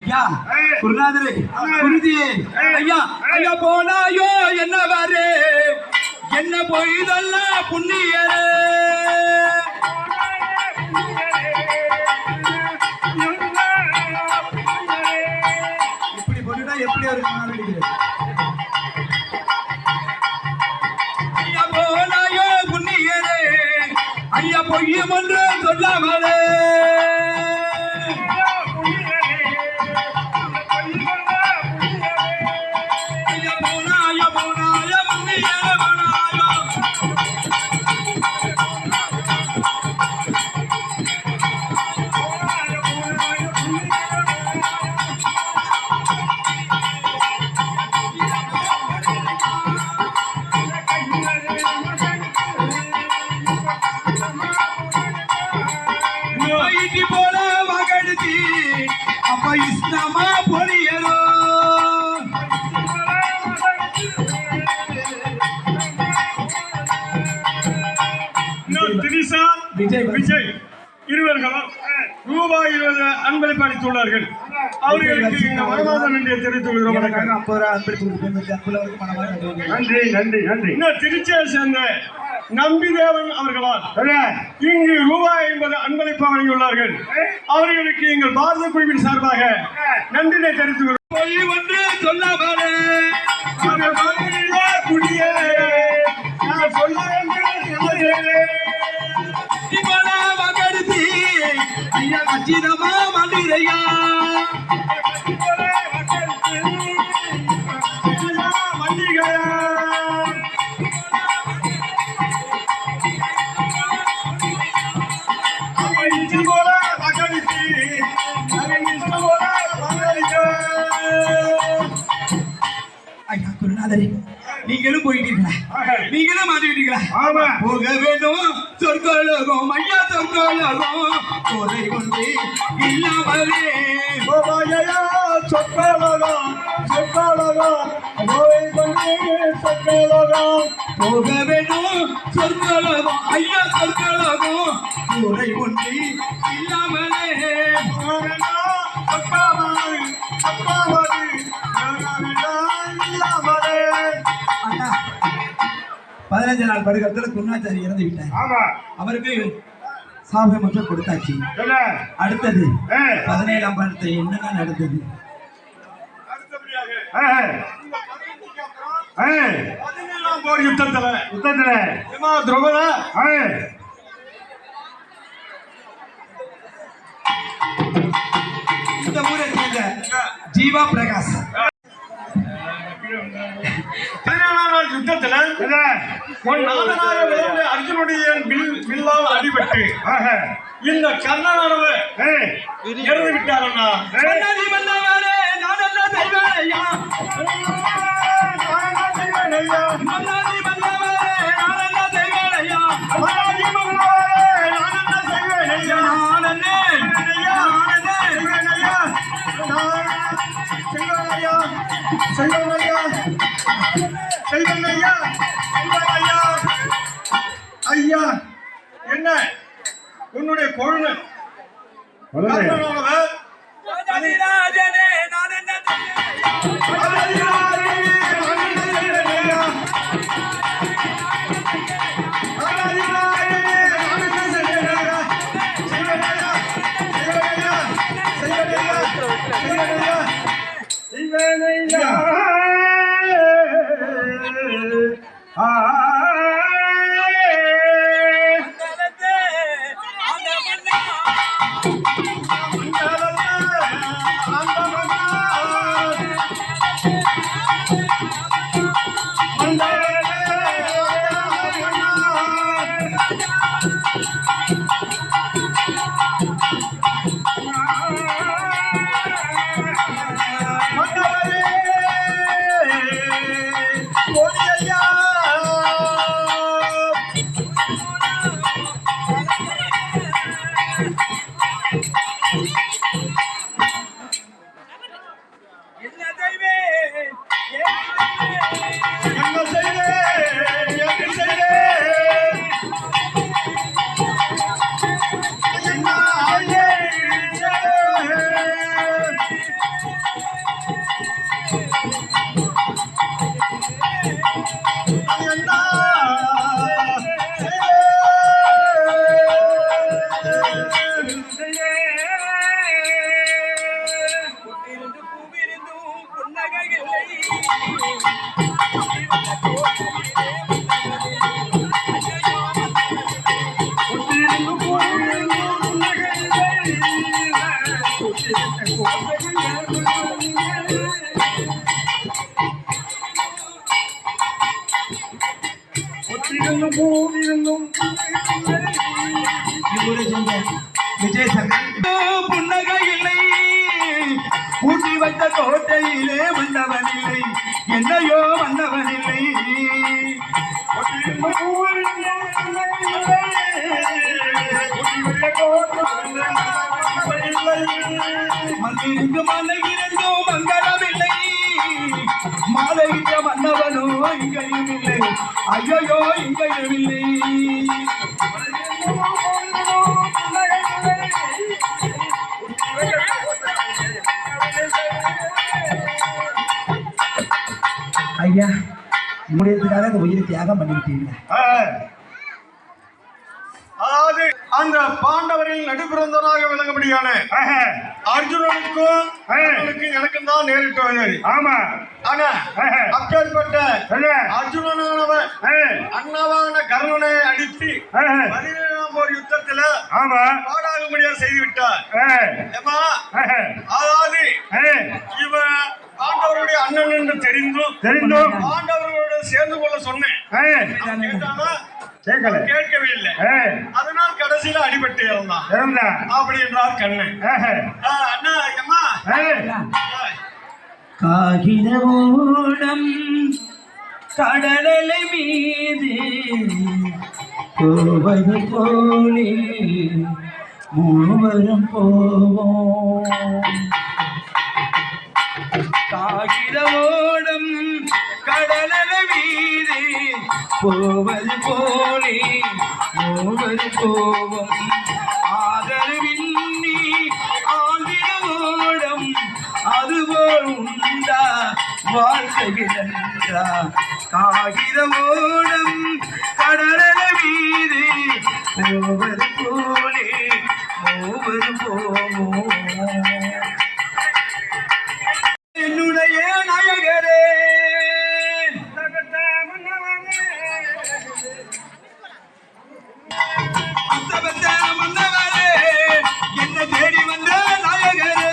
ஐயா குருநாதரே குருஜியே ஐயா ஐயா போனாயோ என்ன பாரு என்ன போய்தெல்லாம் புண்ணியரே இப்படி போட்டுட்டா எப்படி ஒரு ஐயா போனாயோ புண்ணியரே ஐயா பொய்யும் ஒன்று சொல்லாமலே போல மகடுத்தி அப்ப இஸ்லாமா பொழியரோ திரிசா விஜய் இருவர்களும் ரூபாய் 20 அன்பளிப்பு அளித்துள்ளார்கள். அவர்களுக்கு இந்த மனமார்ந்த நன்றியை தெரிவித்துக் கொள்கிறோம். நன்றி நன்றி நன்றி. இன்னும் திருச்சியை சேர்ந்த நம்பிதேவன் அவர்களால் இங்கு ரூபாய் 50 அன்பளிப்பு வழங்கியுள்ளார்கள். அவர்களுக்கு எங்கள் பாரத குழுவின் சார்பாக நன்றியை தெரிவித்துக் கொள்கிறோம். ஒன்று சொல்லாமலே ஐயா கச்சிதமா மந்திரையா ஐயா குருநாதரே நீங்களும் போயிட்டீங்களா? நீங்களும் மாட்டிக்கிட்டீங்களா? போக வேண்டும் சொற்கலகம் ஐயா சொற்கலகம் போதை கொண்டு இல்லாமலே சொற்கலகம் சொற்கலகம் போதை கொண்டு சொற்கலகம் போக வேண்டும் சொற்கலகம் ஐயா சொற்கலகம் போதை கொண்டு இல்லாமலே 15 நாள் படுகத்தில் குருணாச்சாரி இறந்து விட்டார். அவருக்கு சாபம் மட்டும் கொடுத்தாச்சு. அடுத்தது 17ஆம் படத்தை என்னென்ன நடந்தது? 17ஆம் போர் யுத்தத்துல துரோகத இந்த ஊரை சேர்ந்த ஜீவா பிரகாஷ் 17ஆம் நாள் யுத்தத்துல அர்ஜுனுடைய வில்லால் அடிபட்டு இந்த கர்ணனானவர் இறந்து விட்டாரண்ணா. ஐயா என்ன உன்னுடைய கொழுந்து இவரு செஞ்ச விஜய் சங்கர் புன்னகை இல்லை ஊட்டி வைத்த கோட்டையிலே வந்தவன் இல்லை என்னையோ வந்தவன் இல்லை மண்ணிற்கு மலை இருந்தோ மங்களமில்லை மாலையிட்ட வந்தவனோ இங்கேயும் இல்லை ஐயோ இங்கேயும் இல்லை ஐயா முடியறதுக்காக அந்த உயிரை தியாகம் பண்ணிவிட்டீங்க அதாவது அந்த பாண்டவரில் நடுபிறந்தவனாக விளங்கும்படியான அர்ஜுனனுக்கும் எனக்கும் தான் நேரிட்டு வந்தது. ஆமா, ஆனா அப்பேற்பட்ட அர்ஜுனனானவன் அண்ணாவான கர்ணனை அடித்து 17ஆம் போர் யுத்தத்துல பாடாகும்படியா செய்து விட்டார். அதாவது இவன் பாண்டவருடைய அண்ணன் என்று தெரிந்தும் பாண்டவர்களோட சேர்ந்து கொள்ள சொன்னேன். கேட்கவே இல்லை. அதனால் கடைசியில அடிபட்டு இறந்தான் அப்படி என்றார் கண்ணன். அண்ணா அம்மா காகிதமோடம் கடலலை மீது போவது போலே மூவரும் போவோம் காகிதமோடம் கடலலை மீது போவது போலே மூவரும் போவோம் ஆதரவின்றி ஆகிரமோடம் அதுபோல் உண்டா வாழ்க்கையிலன்றா காகிதமோடம் கடலல மீது போவது போலே மூவது போவோம் என்னுடைய நாயகரே மன்னவரே என்ன தேடி வந்த நாயகரே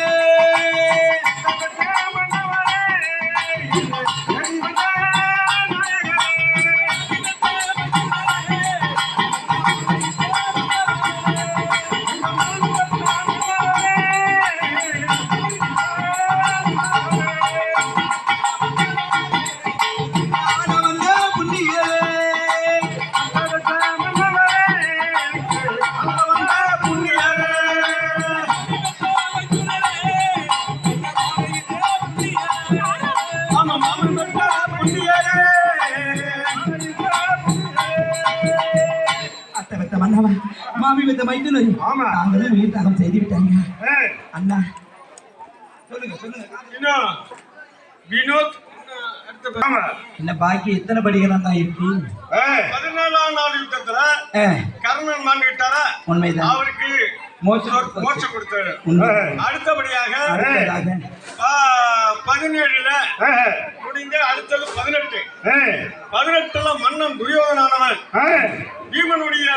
மாமி வித்த மைத்துல நாங்களும் வீட்டாகம் செய்து விட்டாங்க. அண்ணா சொல்லுங்க சொல்லுங்க. வினோத் என்ன பாக்கி எத்தனை படிக்கிறான் தான் இருக்கு? 14ஆம் நாள் யுத்தத்துல கர்ணன் மாண்டு விட்டாரா? உண்மைதான். அவருக்கு மோட்சம் கொடுத்தாரு. அடுத்தபடியாக 17ல முடிஞ்ச அடுத்தது 18ல மன்னன் துரியோதனானவன் பீமனுடைய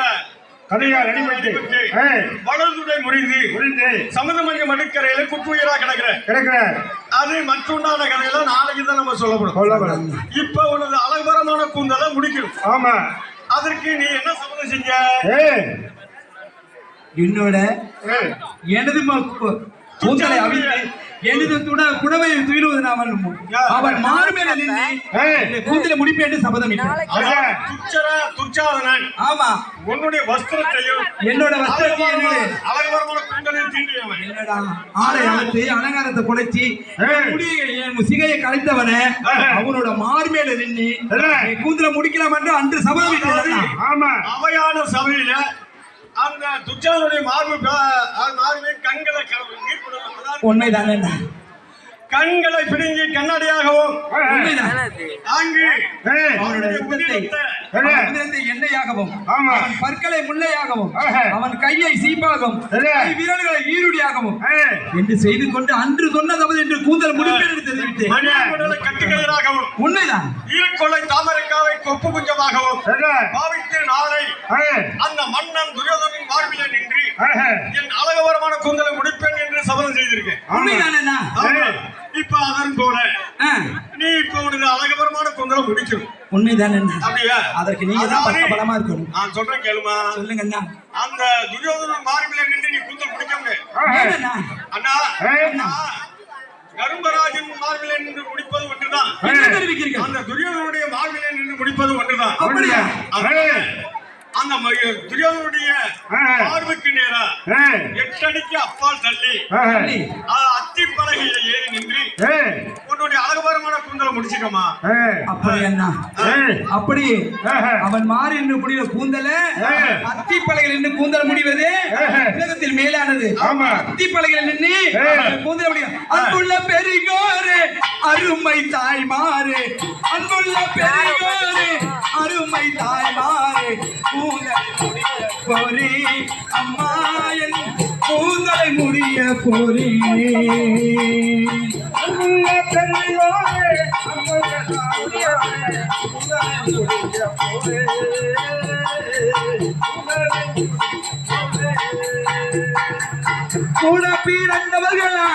கதையால் அடிபட்டு வலதுடை முறிந்து சமுதமஞ்ச மடுக்கரையில குற்றுயிரா கிடக்குற அது மற்றுண்டான கதையில நாளைக்கு தான் நம்ம சொல்லப்படும். இப்ப உனது அலங்கரமான கூந்தலை முடிக்கணும். ஆமா, அதற்கு நீ என்ன சம்மதம் செஞ்ச? என்னோட எனது கூந்தலை அவிழ்த்து எனது குடவை துயிலுவது அவன் மாறுமேல நின்று கூந்தலை முடிப்பேன் என்று சபதம் துச்சாதனன். ஆமா, உன்னுடைய வஸ்திரத்தையும் என்னோட வஸ்திரத்தையும் அலங்காரமான கூந்தலையும் தீண்டியவன். என்னடா ஆடை அழைத்து அலங்காரத்தை குலைச்சி சிகையை கலைத்தவன அவனோட மாறுமேல நின்று கூந்தலை முடிக்கலாம் என்று அன்று சபதம். ஆமா, அவையான சபையில அந்த துச்சாதனுடைய மார்பு கண்களை உண்மைதானே கண்களை பிடுங்கி கண்ணாடியாகவும் உண்மைதான். ஆங்கி அவனுடைய உதிரத்தை எண்ணெயாகவும் அவன் பற்களை முல்லையாகவும் அவன் கையை சீப்பாகவும் விரல்களை ஈருடியாகவும் என்று செய்து கொண்டு அன்று சொன்னதாவது என்று கூந்தல் முடிப்பேன் தெரிவித்தேன். கட்டுக்கயிறாகவும் உண்மைதான். ஈரக்கொலை தாமரைக்காவை கொப்பு குஞ்சமாகவும் பாவித்து நாளை அந்த மன்னன் துரியோதனின் மார்பிலே நின்று என் அழகவரமான கூந்தலை முடிப்பேன் என்று சபதம் செய்திருக்கேன். உண்மைதான் என்ன? இப்ப அதன் போல நீ இப்ப உனது அழகவரமான கூந்தலை முடிக்கணும். உண்மைதான் என்ன? அப்படியா? அதற்கு நீங்க தான் பலமா இருக்கணும். நான் சொல்றேன் கேளுமா. சொல்லுங்க அண்ணா. அந்த துரியோதனன் மார்பிலே நின்று நீ கூந்தல் முடிக்க முடியாது அண்ணா. கரும்பராஜன் மார்பிலே நின்று முடிப்பது ஒன்றுதான். அந்த துரியோதனுடைய மார்பிலே நின்று முடிப்பது ஒன்றுதான். அப்படியா? அந்த துரியோதனுடைய மார்புக்கு நேரா 8 அடிக்கு அப்பால் தள்ளி அத்தி பலகையில ஏறி நின்று உன்னுடைய அழகுபரமான கூந்தலை முடிச்சுக்கமா. அப்படி அண்ணா, அப்படி அவன் மாறி நின்று முடிய கூந்தல அத்தி பலகையில் நின்று கூந்தல் முடிவது உலகத்தில் மேலானது. அத்தி பலகையில் நின்று கூந்தல் முடியும். அன்புள்ள பெரியோரே அருமை தாய்மாரே, அன்புள்ள பெரியோரே அருமை தாய்மாரே, போரே அம்மா என் கூந்தலை முடிய போரே. அன்புள்ள பெரியோரே கூட பிறந்தவர்களா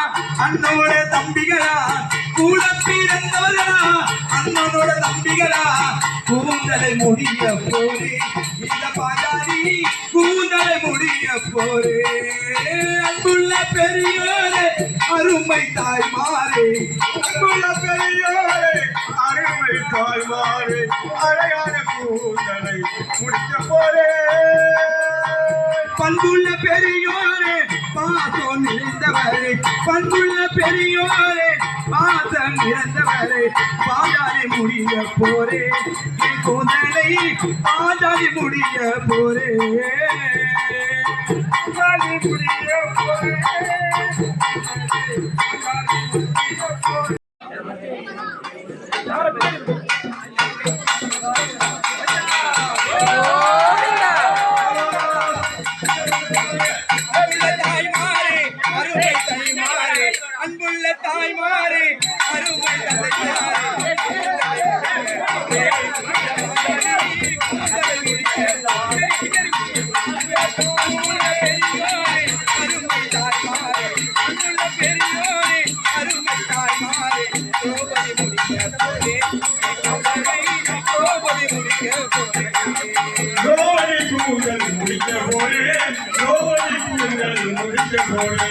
அண்ணோட தம்பிகளா, கூட பிறந்தவர்களா அண்ணனோட தம்பிகளா, கூந்தலை முடிய போரே இந்த பாஜாரி கூந்தலை முடிய போரே. அன்புள்ள பெரியோரே அருமை தாய்மாரே, அன்புள்ள பெரியோரே அருமை தாய்மாரே, அழகான கூந்தலை முடிக்க போரே. பண்புள்ள பெரியோரே பாசம் நிறைந்தவரே, பண்புள்ள பெரியோரே பாசம் நிறைந்தவரே, பாஜாரி முடிய போரே கூந்தலை பாஜாரி முடிய போரே. முடிய போரே. அன்புள்ள தாய்மாரே அருமை தந்தையாரே, அன்புள்ள பெரியோரே அருமை தாய்மாரே, அன்புள்ள பெரியோரே அருமை தாய்மாரே, கோபதி முடிக்க போரே கோபதி முடிக்க போரே. கோபதி கூந்தல் முடிக்க போரே, கோபதி கூந்தல் முடிக்க போரே.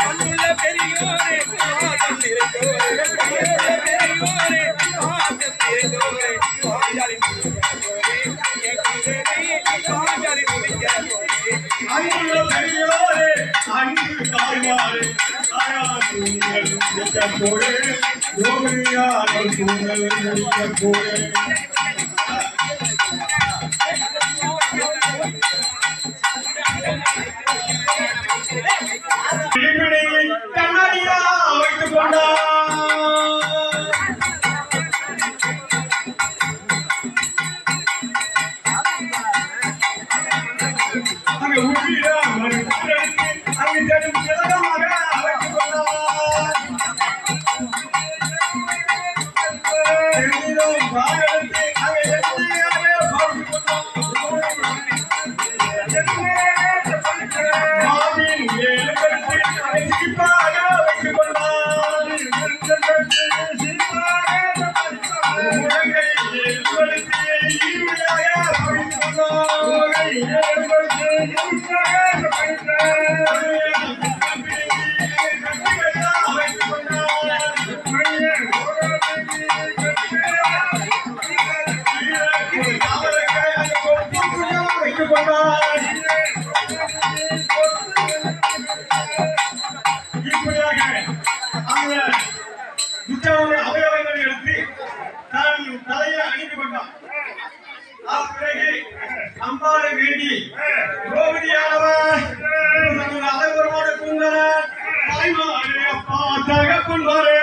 அன்புள்ள பெரியோரே பாசம் நிறைந்தோரே, பெரியோரே பாசம் நிறைந்தோரே, பாஜாரி முடிக்க போரே பாஜாரி முடிக்க போரே. அன்புள்ள பெரியோரே அன்பு தாய்மாரே, கூந்தல் முடிக்க போரே, கோபதியான கூந்தல் முடிக்க போரே. கண்ணாடியா வைத்துக் கொண்டார். அங்கு உயிரா அங்கு தரும் சிறகமாக வைத்துக் கொண்டார். பாடலுக்கு அங்கு எத்தனையாக பார்த்துக் கொண்டார். மாவின் ஏழுபடுத்தி அதை சிரிப்பாக வைத்துக் கொண்டார். முழங்கை ஏழுபடுத்தி ஈருடையாக வைத்துக் கொண்டார். வைத்துக் கொண்டார். இப்படியாக அந்த துச்சாவுடைய அவயவங்களை எடுத்து தான் தலையை அணிந்து கொண்டான். பிறகு அம்பாளை வேண்டி திரௌபதியானவர் அழகுபரமான கூந்தலை தாய்மாரே அப்பா தகப்பன்மாரே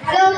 ஹலோ